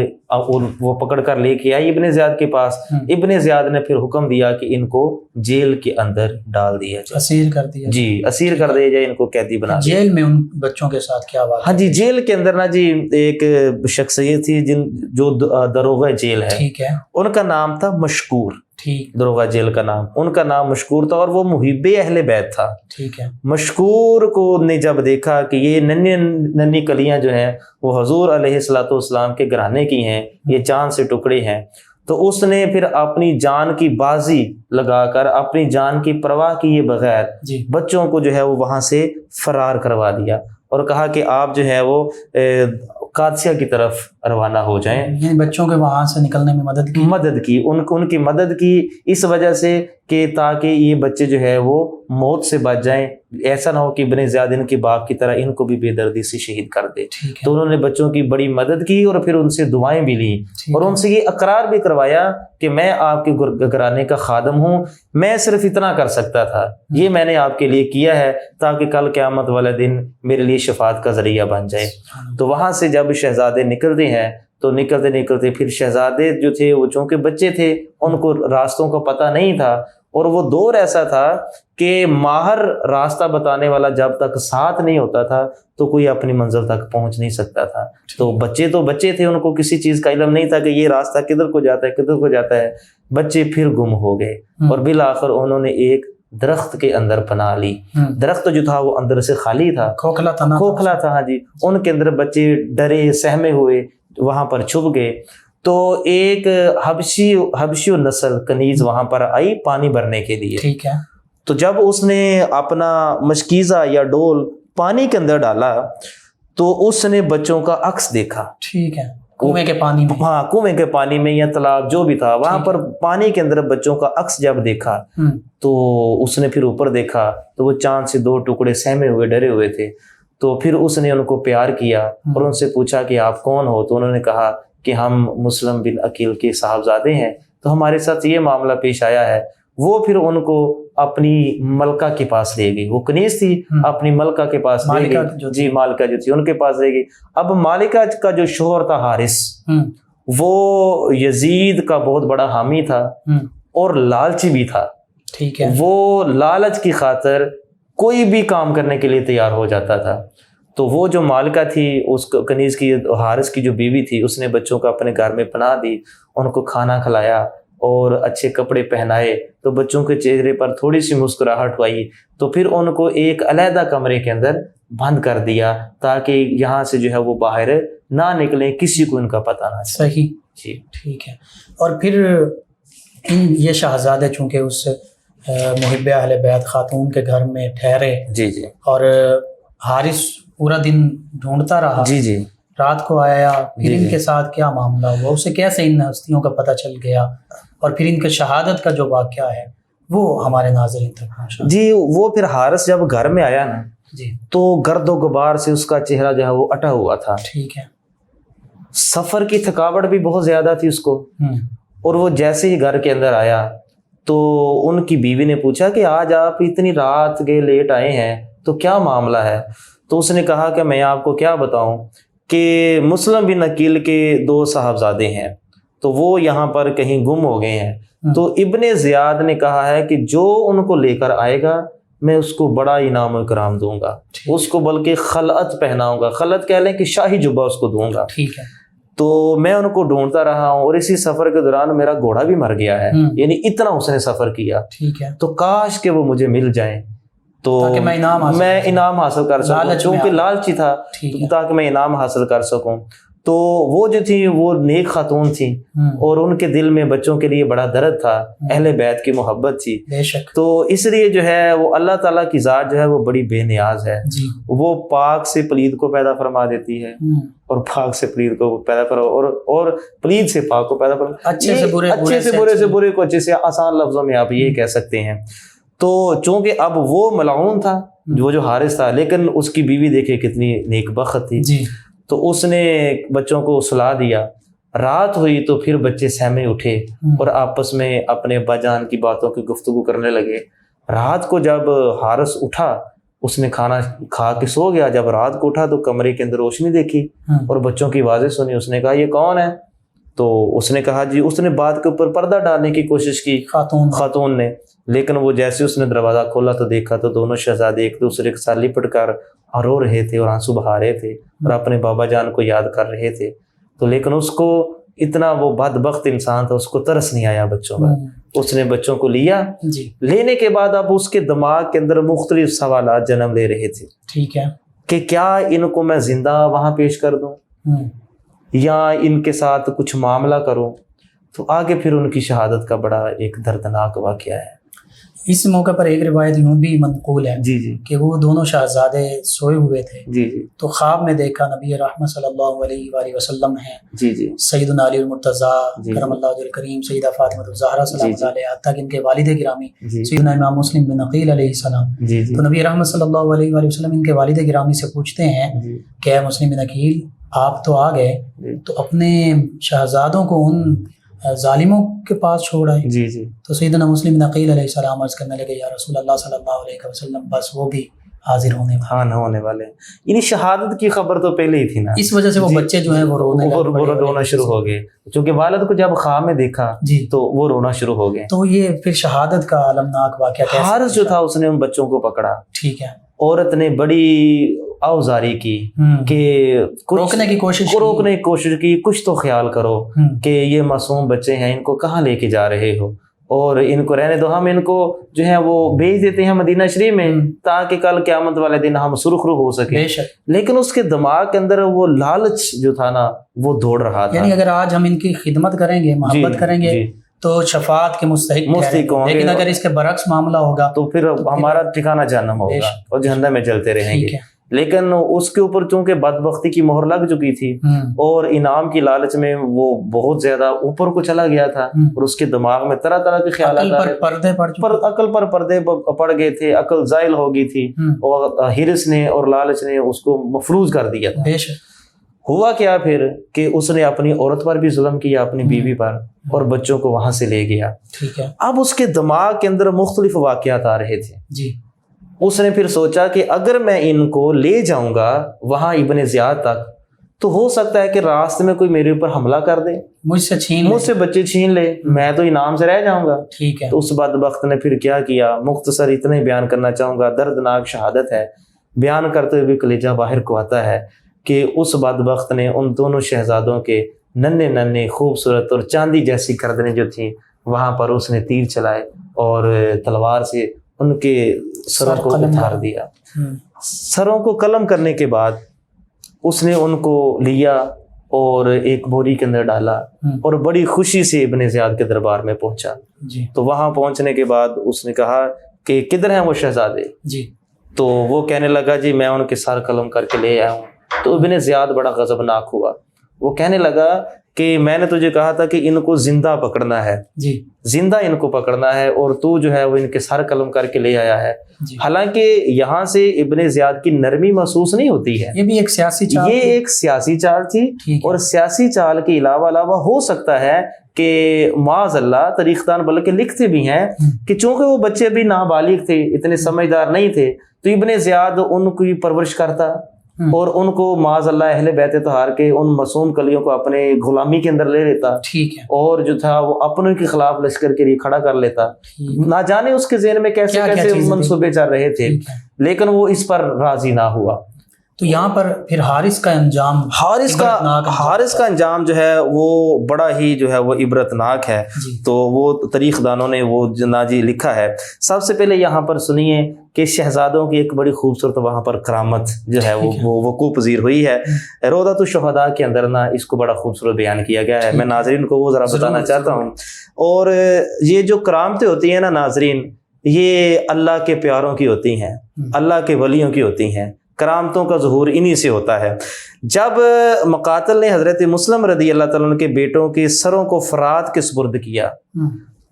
وہ پکڑ کر لے کے آئی ابن زیاد کے پاس. ابن زیاد نے پھر حکم دیا کہ ان کو جیل کے اندر ڈال دیا جائے، اسیر کر دیا. جی، اسیر کر دیا جائے، ان کو قیدی بنا دیا. جیل میں ان بچوں کے ساتھ کیا بات؟ ہاں جی، جیل کے اندر نا جی ایک شخصیت تھی جو دروغہ جیل ہے، ان کا نام تھا مشکور. ٹھیک دروغہ جیل کا نام، ان کا نام مشکور تھا اور وہ محب اہل بیت تھا. ٹھیک ہے. مشکور کو نے جب دیکھا کہ یہ ننھی ننھی کلیاں جو ہیں وہ حضور علیہ الصلوۃ والسلام کے گھرانے کی ہیں، یہ چاند سے ٹکڑے ہیں، تو اس نے پھر اپنی جان کی بازی لگا کر، اپنی جان کی پرواہ کیے بغیر جی بچوں کو جو ہے وہ وہاں سے فرار کروا دیا اور کہا کہ آپ جو ہے وہ قادسیہ کی طرف روانہ ہو جائیں. یعنی بچوں کے وہاں سے نکلنے میں مدد کی ان کی مدد کی اس وجہ سے کہ تاکہ یہ بچے جو ہے وہ موت سے بچ جائیں، ایسا نہ ہو کہ ابن زیاد ان کے باپ کی طرح ان کو بھی بے دردی سے شہید کر دے. تو انہوں نے بچوں کی بڑی مدد کی اور پھر ان سے دعائیں بھی لیں اور ان سے یہ اقرار بھی کروایا کہ میں آپ کے گھرانے کا خادم ہوں، میں صرف اتنا کر سکتا تھا، یہ میں نے آپ کے لیے کیا ہے تاکہ کل قیامت والے دن میرے لیے شفاعت کا ذریعہ بن جائے. تو وہاں سے جب شہزادے نکلتے ہیں تو نکلتے پھر شہزادے جو تھے وہ چونکہ بچے تھے ان کو راستوں کا پتہ نہیں تھا، اور وہ دور ایسا تھا کہ ماہر راستہ بتانے والا جب تک ساتھ نہیں ہوتا تھا تو کوئی اپنی منزل تک پہنچ نہیں سکتا تھا. تو بچے تھے، ان کو کسی چیز کا علم نہیں تھا کہ یہ راستہ کدھر کو جاتا ہے. بچے پھر گم ہو گئے اور بالآخر انہوں نے ایک درخت کے اندر پناہ لی. درخت جو تھا وہ اندر سے خالی تھا، کھوکھلا تھا. ہاں جی، ان کے اندر بچے ڈرے سہمے ہوئے وہاں پر چھپ گئے. تو ایک حبشی نسل کنیز وہاں پر آئی پانی بھرنے کے لیے. ٹھیک ہے. تو جب اس نے اپنا مشکیزہ یا ڈول پانی کے اندر ڈالا تو اس نے بچوں کا عکس دیکھا. ٹھیک ہے. کنویں کے پانی میں، ہاں کنویں کے پانی میں یا تالاب جو بھی تھا وہاں پر پانی کے اندر بچوں کا عکس جب دیکھا تو اس نے پھر اوپر دیکھا تو وہ چاند سے 2 ٹکڑے سہمے ہوئے ڈرے ہوئے تھے. تو پھر اس نے ان کو پیار کیا اور ان سے پوچھا کہ آپ کون ہو؟ تو انہوں نے کہا کہ ہم مسلم بن عقیل کے صاحبزادے ہیں، تو ہمارے ساتھ یہ معاملہ پیش آیا ہے. وہ پھر ان کو اپنی ملکہ کے پاس لے گئی. وہ کنیز تھی، اپنی ملکہ کے پاس لے گئی. جی مالکہ جو تھی ان کے پاس لے گئی. اب مالکہ کا جو شوہر تھا حارث، وہ یزید کا بہت بڑا حامی تھا اور لالچی بھی تھا. ٹھیک ہے. وہ لالچ کی خاطر کوئی بھی کام کرنے کے لیے تیار ہو جاتا تھا. تو وہ جو مالکہ تھی، اس کنیز کی حارث کی جو بیوی تھی، اس نے بچوں کو اپنے گھر میں پناہ دی، ان کو کھانا کھلایا اور اچھے کپڑے پہنائے. تو بچوں کے چہرے پر تھوڑی سی مسکراہٹ آئی تو پھر ان کو ایک علیحدہ کمرے کے اندر بند کر دیا تاکہ یہاں سے جو ہے وہ باہر نہ نکلیں، کسی کو ان کا پتہ نہ چلے. صحیح. جی ٹھیک ہے. اور پھر یہ شہزادے چونکہ اس محب اہل بیت خاتون کے گھر میں ٹھہرے، جی اور حارث پورا دن ڈھونڈتا رہا. جی رات کو آیا، پھر ان کے ساتھ کیا معاملہ ہوا، اسے کیسے ان ہستیوں کا پتہ چل گیا، اور پھر ان کے شہادت کا جو واقعہ ہے وہ ہمارے ناظرین تک پہنچا. جی وہ پھر حارث جب گھر میں آیا نا جی تو گرد و غبار سے اس کا چہرہ جو ہے وہ اٹا ہوا تھا. ٹھیک ہے. سفر کی تھکاوٹ بھی بہت زیادہ تھی اس کو. اور وہ جیسے ہی گھر کے اندر آیا تو ان کی بیوی نے پوچھا کہ آج آپ اتنی رات کے لیٹ آئے ہیں تو کیا معاملہ ہے؟ تو اس نے کہا کہ میں آپ کو کیا بتاؤں کہ مسلم بن عقیل کے 2 صاحبزادے ہیں تو وہ یہاں پر کہیں گم ہو گئے ہیں. تو ابن زیاد نے کہا ہے کہ جو ان کو لے کر آئے گا میں اس کو بڑا انعام و اکرام دوں گا، اس کو بلکہ خلعت پہناؤں گا، خلعت کہہ لیں کہ شاہی جبہ اس کو دوں گا. ٹھیک ہے. تو میں ان کو ڈھونڈتا رہا ہوں اور اسی سفر کے دوران میرا گھوڑا بھی مر گیا ہے، یعنی اتنا اس نے سفر کیا. ٹھیک ہے. تو کاش کہ وہ مجھے مل جائیں تو میں انعام حاصل کر سکوں، چونکہ لالچی تھا تاکہ میں انعام حاصل کر سکوں. تو وہ جو تھی وہ نیک خاتون تھی اور ان کے دل میں بچوں کے لیے بڑا درد تھا، اہل بیت کی محبت تھی. بے شک. تو اس لیے جو ہے وہ اللہ تعالیٰ کی ذات جو ہے وہ بڑی بے نیاز ہے. وہ پاک سے پلید کو پیدا فرما دیتی ہے اور پاک سے پلید کو پیدا فرما اور پلید سے پاک کو پیدا فرما، اچھے سے برے کو اچھے سے آسان لفظوں میں آپ یہ کہہ سکتے ہیں. تو چونکہ اب وہ ملعون تھا وہ جو حارث تھا، لیکن اس کی بیوی دیکھے کتنی نیک بخت تھی. تو اس نے بچوں کو سلا دیا. رات ہوئی تو پھر بچے سہمے اٹھے اور آپس میں اپنے ابا جان کی باتوں کی گفتگو کرنے لگے. رات کو جب حارث اٹھا اس نے کھانا کھا کے سو گیا. جب رات کو اٹھا تو کمرے کے اندر روشنی دیکھی اور بچوں کی آوازیں سنی. اس نے کہا یہ کون ہے؟ تو اس نے کہا جی، اس نے بات کے اوپر پردہ ڈالنے کی کوشش کی خاتون نے، لیکن وہ جیسے اس نے دروازہ کھولا تو دیکھا تو دونوں شہزادے ایک دوسرے کے ساتھ لپٹ کر رو رہے تھے اور آنسو بہا رہے تھے اور اپنے بابا جان کو یاد کر رہے تھے. تو لیکن اس کو اتنا وہ بدبخت انسان تھا، اس کو ترس نہیں آیا بچوں پر، اس نے بچوں کو لیا۔ جی لینے کے بعد اب اس کے دماغ کے اندر مختلف سوالات جنم لے رہے تھے ٹھیک ہے کہ کیا ان کو میں زندہ وہاں پیش کر دوں یا ان کے ساتھ کچھ معاملہ کروں۔ تو آگے پھر ان کی شہادت کا بڑا ایک دردناک واقعہ ہے۔ اس موقع پر ایک روایت یوں بھی منقول ہے جی جی کہ وہ دونوں شہزادے سوئے ہوئے تھے، جی جی تو خواب میں دیکھا نبی رحمت صلی اللہ علیہ وآلہ وسلم ہیں، جی جی سیدنا علی المرتضیٰ جی کرم اللہ وجہ الکریم، سیدہ فاطمہ الزہرا سلام جی جی اللہ علیہا، حتیٰ کہ ان کے والد گرامی جی سیدنا امام مسلم بن عقیل علیہ السلام۔ جی جی تو نبی رحمت صلی اللہ علیہ وآلہ وسلم ان کے والد گرامی سے پوچھتے ہیں جی کہ اے مسلم بن عقیل، آپ تو آ گئے، جی تو اپنے شہزادوں کو ان ظالموں کے پاس چھوڑ آئے۔ جی جی تو سیدنا مسلم بن عقیل علیہ السلام عرض کرنے لگے یا رسول اللہ صلی اللہ علیہ وسلم، بس وہ بھی حاضر ہونے والے۔ ہاں نہ ہونے والے ہیں، یعنی شہادت کی خبر تو پہلے ہی تھی نا، اس وجہ سے وہ جی، بچے جو ہیں وہ رونے وہ رونا شروع ہو گئے، چونکہ والد کو جب خواب میں دیکھا جی، تو وہ رونا شروع ہو گئے۔ تو یہ پھر شہادت کا المناک واقعہ کیسے حارث جو تھا اس نے ان بچوں کو پکڑا، ٹھیک ہے، عورت نے بڑی آوزاری کی کہ روکنے کی کوشش کی کچھ تو خیال کرو کہ یہ معصوم بچے ہیں، ان کو کہاں لے کے جا رہے ہو اور ان کو رہنے دو، ہم ان کو جو ہے وہ بھیج دیتے ہیں مدینہ شریف میں تاکہ کل قیامت والے دن ہم سرخرو ہو سکیں۔ بے شک، لیکن اس کے دماغ کے اندر وہ لالچ جو تھا نا وہ دوڑ رہا تھا، یعنی اگر آج ہم ان کی خدمت کریں گے، محبت کریں گے تو شفاعت کے مستحق ہوں گے، لیکن اگر اس کے برعکس معاملہ ہوگا تو پھر ہمارا ٹھکانہ جہنم ہوگا اور جہنم میں جلتے رہیں گے۔ ٹھیک ہے، لیکن اس کے اوپر چونکہ بدبختی کی مہر لگ چکی تھی اور انعام کی لالچ میں وہ بہت زیادہ اوپر کو چلا گیا تھا اور اس کے دماغ میں طرح طرح کے خیالات آ رہے، پردے عقل پر پردے پڑ گئے تھے، عقل زائل ہو گئی تھی اور ہرس نے اور لالچ نے اس کو مفروض کر دیا تھا۔ بے شک، ہوا کیا پھر کہ اس نے اپنی عورت پر بھی ظلم کیا، اپنی بیوی پر، اور بچوں کو وہاں سے لے گیا۔ ٹھیک ہے، اب اس کے دماغ کے اندر مختلف واقعات آ رہے تھے۔ جی، اس نے پھر سوچا کہ اگر میں ان کو لے جاؤں گا وہاں ابن زیاد تک تو ہو سکتا ہے کہ راستے میں کوئی میرے اوپر حملہ کر دے، مجھ سے بچے چھین لے، میں تو انعام سے رہ جاؤں گا۔ ٹھیک ہے، تو اس بدبخت نے پھر کیا کیا، مختصر اتنا ہی بیان کرنا چاہوں گا، دردناک شہادت ہے، بیان کرتے ہوئے بھی کلیجہ باہر کو آتا ہے کہ اس بدبخت نے ان دونوں شہزادوں کے ننھے ننھے خوبصورت اور چاندی جیسی گردنیں جو تھیں وہاں پر اس نے تیر چلائے اور تلوار سے ان کے سروں کو اتار دیا۔ سروں کو قلم کرنے کے بعد اس نے ان کو لیا اور ایک بوری کے اندر ڈالا اور بڑی خوشی سے ابن زیاد کے دربار میں پہنچا۔ جی، تو وہاں پہنچنے کے بعد اس نے کہا کہ کدھر ہیں وہ شہزادے؟ جی، تو وہ کہنے لگا جی میں ان کے سر قلم کر کے لے آیا ہوں۔ تو ابن زیاد بڑا غضبناک ہوا، وہ کہنے لگا کہ میں نے تجھے کہا تھا کہ ان کو زندہ پکڑنا ہے، جی، زندہ ان کو پکڑنا ہے، اور تو جو ہے وہ ان کے سر قلم کر کے لے آیا ہے۔ جی، حالانکہ یہاں سے ابن زیاد کی نرمی محسوس نہیں ہوتی ہے، یہ بھی ایک سیاسی چال، یہ ایک سیاسی چال تھی، اور سیاسی چال کے علاوہ ہو سکتا ہے کہ معاذ اللہ تاریخ دان بلکہ لکھتے بھی ہیں کہ چونکہ وہ بچے بھی نابالغ تھے، اتنے سمجھدار نہیں تھے، تو ابن زیاد ان کی پرورش کرتا اور ان کو معاذ اللہ اہل بیت طہار کے ان معصوم کلیوں کو اپنے غلامی کے اندر لے لیتا، ٹھیک ہے، اور جو تھا وہ اپنوں کے خلاف لشکر کے لیے کھڑا کر لیتا۔ نہ جانے اس کے ذہن میں کیسے منصوبے چل رہے تھے، لیکن وہ اس پر راضی نہ ہوا۔ تو یہاں پر پھر حارث کا انجام جو ہے وہ بڑا ہی جو ہے وہ عبرتناک ہے۔ تو وہ تاریخ دانوں نے وہ جناجی لکھا ہے۔ سب سے پہلے یہاں پر سنیے کہ شہزادوں کی ایک بڑی خوبصورت وہاں پر کرامت جو ہے وہ وقوع پذیر ہوئی ہے۔ روضۃ الشہداء کے اندر نا اس کو بڑا خوبصورت بیان کیا گیا ہے، میں ناظرین کو وہ ذرا بتانا چاہتا ہوں۔ اور یہ جو کرامتیں ہوتی ہیں نا ناظرین، یہ اللہ کے پیاروں کی ہوتی ہیں، اللہ کے ولیوں کی ہوتی ہیں۔ کرامتوں کا ظہور انہی سے ہوتا ہے۔ جب مقاتل نے حضرت مسلم رضی اللہ تعالیٰ عنہ کے بیٹوں کے سروں کو فرات کے سپرد کیا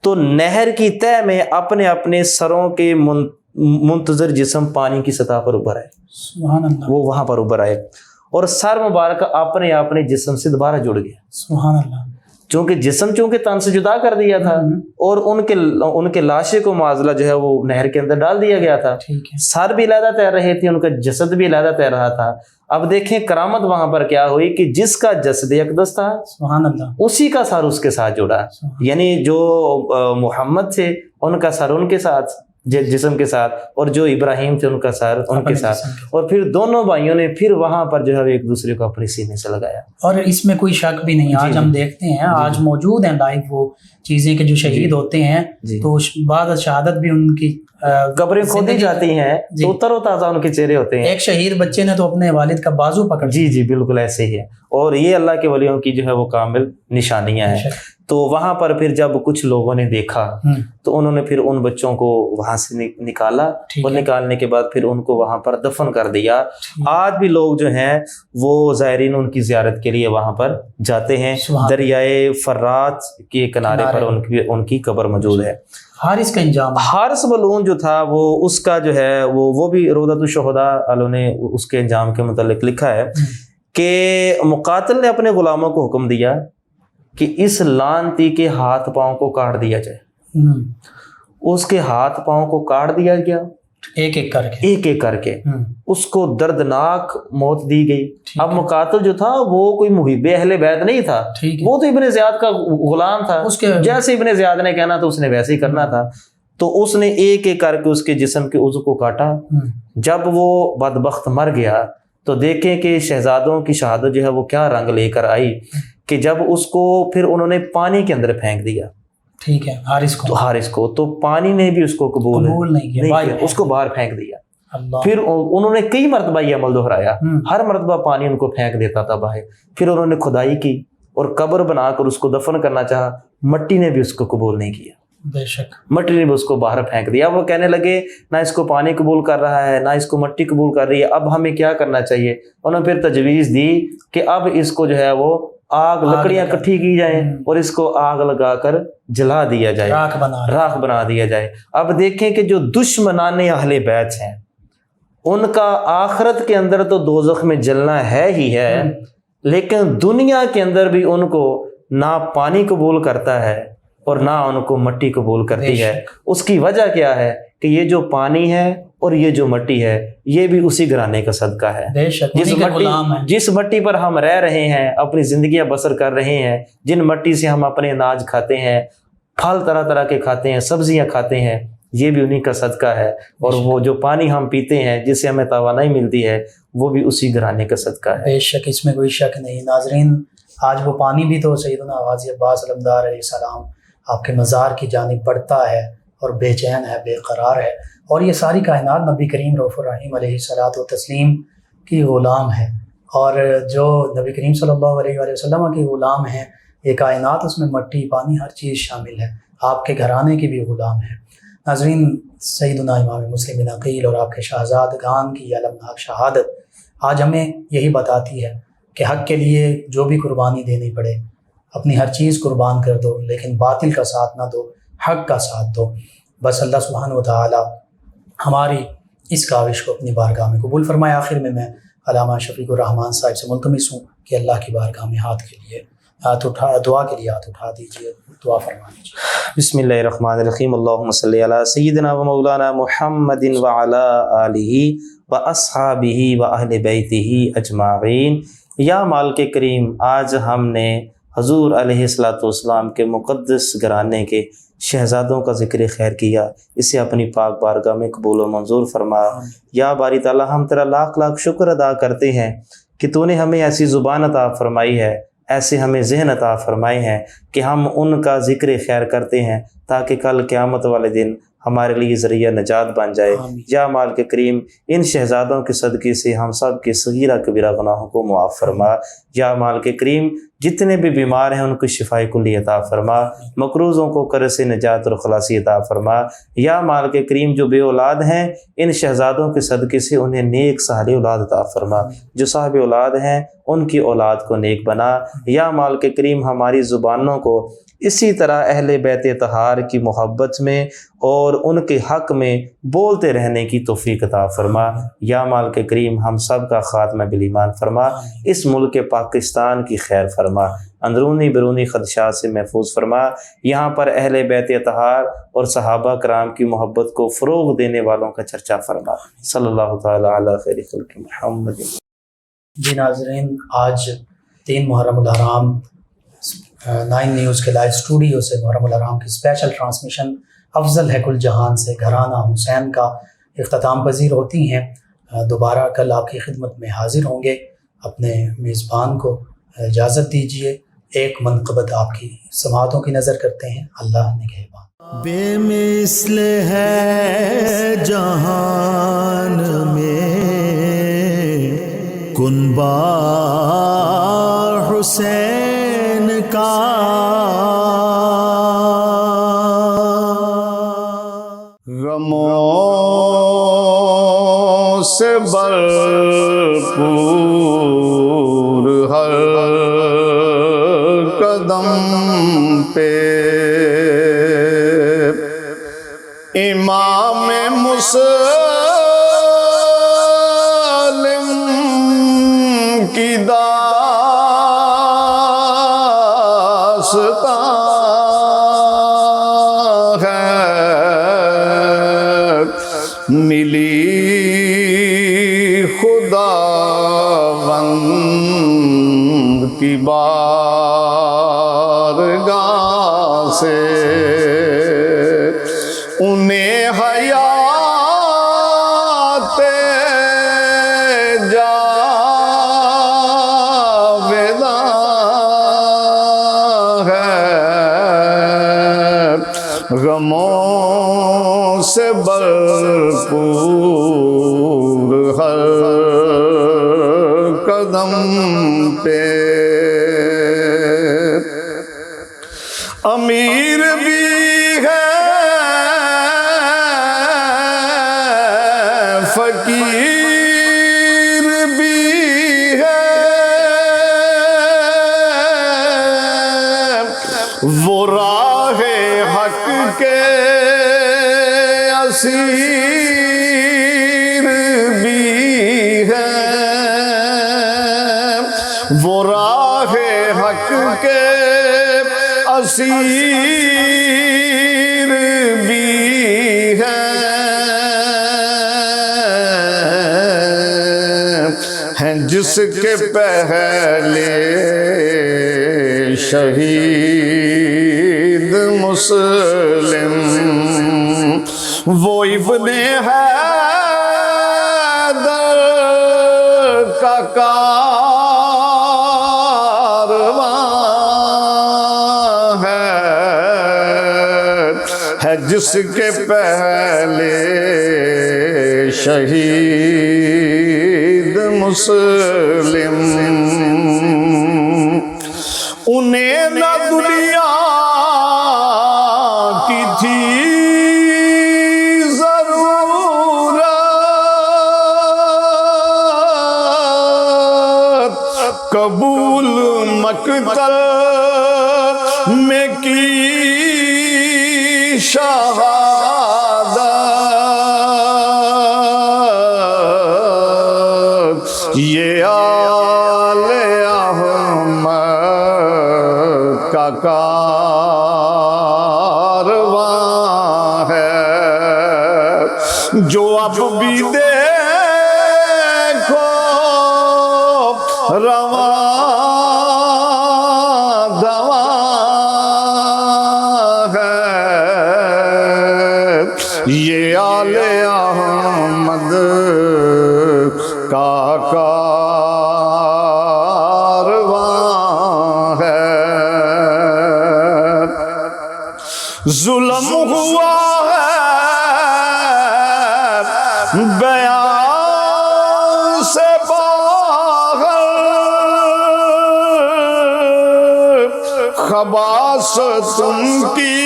تو نہر کی تہ میں اپنے اپنے سروں کے منتظر جسم پانی کی سطح پر ابھر آئے، سبحان اللہ، وہ وہاں پر ابھر آئے اور سر مبارک اپنے اپنے جسم سے دوبارہ جڑ گیا، سبحان اللہ، چونکہ جسم تن سے جدا کر دیا تھا اور ان کے لاشیں کو معاذلہ جو ہے وہ نہر کے اندر ڈال دیا گیا تھا۔ سر بھی علیحدہ تیر رہے تھے، ان کا جسد بھی علیحدہ تیر رہا تھا۔ اب دیکھیں کرامت وہاں پر کیا ہوئی کہ جس کا جسد اقدس تھا سبحان اللہ، اسی کا سر اس کے ساتھ جڑا، یعنی جو محمد تھے ان کا سر ان کے ساتھ جسم کے ساتھ، اور جو ابراہیم تھے ان کا سر ان کے ساتھ، اور پھر دونوں بھائیوں نے پھر وہاں پر جو ہے ایک دوسرے کو اپنے سینے سے لگایا. اور اس میں کوئی شک بھی نہیں. آج ہم دیکھتے ہیں آج موجود ہیں لائیو وہ چیزیں کہ جو شہید ہوتے ہیں تو بعد شہادت بھی ان کی قبریں کھودی جاتی ہیں تو تر و تازہ ان کے چہرے ہوتے ہیں. ایک شہید بچے نے تو اپنے والد کا بازو پکڑ. جی بالکل ایسے ہی ہے، اور یہ اللہ کے ولیوں کی جو ہے وہ کامل نشانیاں ہیں. تو وہاں پر پھر جب کچھ لوگوں نے دیکھا تو انہوں نے پھر ان بچوں کو وہاں سے نکالا، اور نکالنے کے بعد پھر ان کو وہاں پر دفن کر دیا. آج بھی لوگ جو ہیں وہ زائرین ان کی زیارت کے لیے وہاں پر جاتے ہیں. دریائے فرات کے کنارے پر ان کی قبر موجود ہے. حارث کا انجام، حارث ملعون جو تھا وہ اس کا جو ہے وہ بھی روضۃ الشہداء والوں نے اس کے انجام کے متعلق لکھا ہے کہ مقاتل نے اپنے غلاموں کو حکم دیا کہ اس لعنتی کے ہاتھ پاؤں کو کاٹ دیا جائے. اس کے ہاتھ پاؤں کو کاٹ دیا گیا ایک ایک کر کے اس کو دردناک موت دی گئی. اب مقاتل جو تھا وہ کوئی محب اہل بیت نہیں تھا، وہ تو ابن زیاد کا غلام تھا، جیسے ابن زیاد نے کہنا تھا اس نے ویسے ہی کرنا تھا. تو اس نے ایک ایک کر کے اس کے جسم کے عضو کو کاٹا. جب وہ بدبخت مر گیا تو دیکھیں کہ شہزادوں کی شہادت جو ہے وہ کیا رنگ لے کر آئی کہ جب اس کو پھر انہوں نے پانی کے اندر پھینک دیا. ٹھیک ہے، حارث کو تو پانی نے بھی اس کو قبول نہیں کیا، اس کو باہر پھینک دیا. پھر انہوں نے کئی مرتبہ یہ عمل دہرایا، ہر مرتبہ پانی ان کو پھینک دیتا تھا باہر. پھر انہوں نے کھدائی کی اور قبر بنا کر اس کو دفن کرنا چاہا، مٹی نے بھی اس کو قبول نہیں کیا. بے شک مٹی نے بھی اس کو باہر پھینک دیا. وہ کہنے لگے نہ اس کو پانی قبول کر رہا ہے نہ اس کو مٹی قبول کر رہی ہے، اب ہمیں کیا کرنا چاہیے. انہوں نے پھر تجویز دی کہ اب اس کو جو ہے وہ آگ لکڑیاں اکٹھی کی جائیں اور اس کو آگ لگا کر جلا دیا جائے، راکھ بنا دیا جائے. اب دیکھیں کہ جو دشمنان اہل بیت ہیں ان کا آخرت کے اندر تو دوزخ میں جلنا ہے ہی ہے، لیکن دنیا کے اندر بھی ان کو نہ پانی قبول کرتا ہے اور نہ ان کو مٹی قبول کرتی ہے. اس کی وجہ کیا ہے کہ یہ جو پانی ہے اور یہ جو مٹی ہے یہ بھی اسی گھرانے کا صدقہ ہے. جس مٹی پر ہم رہ رہے ہیں، اپنی زندگیاں بسر کر رہے ہیں، جن مٹی سے ہم اپنے اناج کھاتے ہیں، پھل طرح طرح کے کھاتے ہیں، سبزیاں کھاتے ہیں، یہ بھی انہی کا صدقہ ہے. اور وہ جو پانی ہم پیتے ہیں جس سے ہمیں توانائی ملتی ہے وہ بھی اسی گھرانے کا صدقہ ہے. بے شک، اس میں کوئی شک نہیں. ناظرین، آج وہ پانی بھی تو سیدنا غازی عباس علمدار علیہ السلام آپ کے مزار کی جانب بڑھتا ہے اور بے چین ہے، بے قرار ہے. اور یہ ساری کائنات نبی کریم رؤوف الرحیم علیہ الصلوۃ والتسلیم کی غلام ہے. اور جو نبی کریم صلی اللہ علیہ وآلہ وسلم کی غلام ہیں، یہ کائنات اس میں مٹی پانی ہر چیز شامل ہے، آپ کے گھرانے کی بھی غلام ہے. ناظرین، سیدنا امام مسلم بن عقیل اور آپ کے شہزادگان کی المناک شہادت آج ہمیں یہی بتاتی ہے کہ حق کے لیے جو بھی قربانی دینی پڑے، اپنی ہر چیز قربان کر دو، لیکن باطل کا ساتھ نہ دو، حق کا ساتھ دو. بس اللہ سبحانہ وتعالی ہماری اس کاوش کو اپنی بارگاہ میں قبول فرمائے. آخر میں علامہ شفیق الرحمان صاحب سے ملتمس ہوں کہ اللہ کی بارگاہ میں دعا کے لیے ہاتھ اٹھا دیجیے، دعا فرما دیجیے. بسم اللہ الرحمن الرحیم. اللہم صلی علی سیدنا و مولانا محمد وعلی آلہ و اصحابہ و اہل بیتہ اجمعین. یا مالک کریم، آج ہم نے حضور علیہ الصلوۃ والسلام کے مقدس گھرانے کے شہزادوں کا ذکر خیر کیا، اسے اپنی پاک بارگاہ میں قبول و منظور فرما. یا باری تعالیٰ، ہم تیرا لاکھ لاکھ شکر ادا کرتے ہیں کہ تو نے ہمیں ایسی زبان عطا فرمائی ہے، ایسے ہمیں ذہن عطا فرمائے ہیں کہ ہم ان کا ذکر خیر کرتے ہیں تاکہ کل قیامت والے دن ہمارے لیے ذریعہ نجات بن جائے. یا مالک کریم، ان شہزادوں کے صدقے سے ہم سب کے صغیرہ کبیرہ گناہوں کو معاف فرما. یا مالک کریم، جتنے بھی بیمار ہیں ان کو شفائے کلی عطا فرما، مقروضوں کو قرض سے نجات اور خلاصی عطا فرما. یا مالک کریم، جو بے اولاد ہیں ان شہزادوں کے صدقے سے انہیں نیک صالح اولاد عطا فرما. جو صاحب اولاد ہیں ان کی اولاد کو نیک بنا. یا مالک کریم، ہماری زبانوں کو اسی طرح اہل بیت طہار کی محبت میں اور ان کے حق میں بولتے رہنے کی توفیق عطا فرما. یا مالک کریم، ہم سب کا خاتمہ بالایمان فرما، اس ملک پاکستان کی خیر فرما، اندرونی بیرونی خدشات سے محفوظ فرما. یہاں پر اہل بیت طہار اور صحابہ کرام کی محبت کو فروغ دینے والوں کا چرچا فرما. صلی اللہ تعالی علی خیر خلق محمد. جی ناظرین، آج 3 محرم الحرام 9 نیوز کے لائیو اسٹوڈیو سے محرم الحرام کی اسپیشل ٹرانسمیشن افضل ہے کل جہان سے گھرانہ حسین کا اختتام پذیر ہوتی ہیں۔ دوبارہ کل آپ کی خدمت میں حاضر ہوں گے۔ اپنے میزبان کو اجازت دیجیے، ایک منقبت آپ کی سماعتوں کی نظر کرتے ہیں۔ اللہ نگہبان۔ بے مثل ہے جہان میں کنبہ حسین کا، غموں سے بھرپور ہر قدم پہ امام مسلم کی داستان ہے، ملی خداوند کی بارگاہ سے، انہیں حیات جاویداں ہے، غموں سے بھرپور ہر قدم پہ امیر بھی ہے فقیر بھی ہے، وہ راہ حق کے اسیر بھی ہے، وہ راہ حق کے اسیر بھی ہے، ہیں جس کے پہلے شہید مسلم، وہ ابن حیدر کا کارواں ہے جس کے پہلے شہید مسلم، انہیں نہ دنیا کی تھی ضرورت، قبول مقتل میں کی شہادت، یہ آل احمد کا کارواں ہے، جو اب بھی دیکھو رواں دواں ہے، یہ آل احمد کا کارواں ہے، ظلم ہوا ہے بیان سے باہر، خباثت ان کی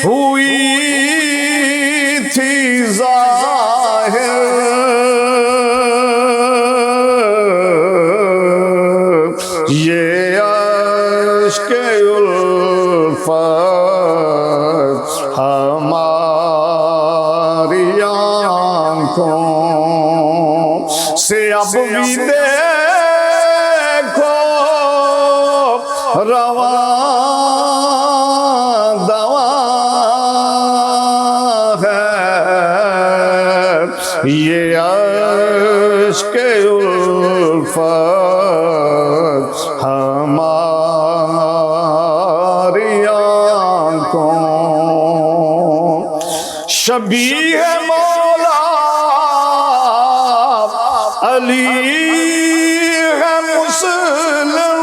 ہوئی تھی ظاہر، یہ عشق الفت ہماری آنکھوں سے اب بھی دیکھو رواں دواں ہے، یہ عشق الفت ہماری آنکھوں شبیہ ہے مولا علی ہے مسلم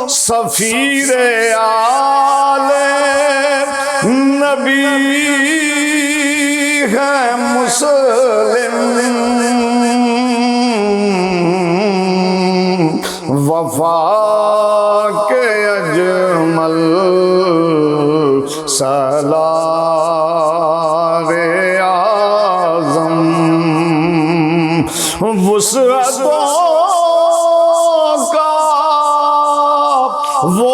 سفیر آل نبی ہے مسلم وفا کے اجمل سالار اعظم وسعتوں کا وہ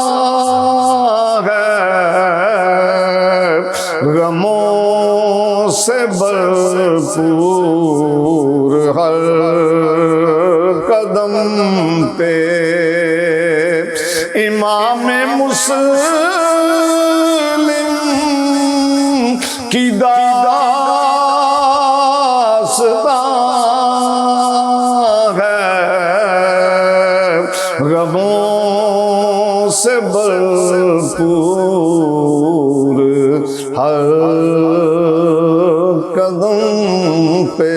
آسمان ہے غموں سے بھرپور ہر قدم پہ امام مسلم کی داستان ہے غموں سے بھرپور ہر قدم پہ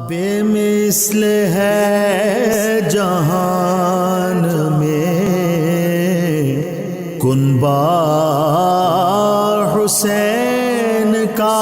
بے مثل ہے جہان میں کنبہ حسین کا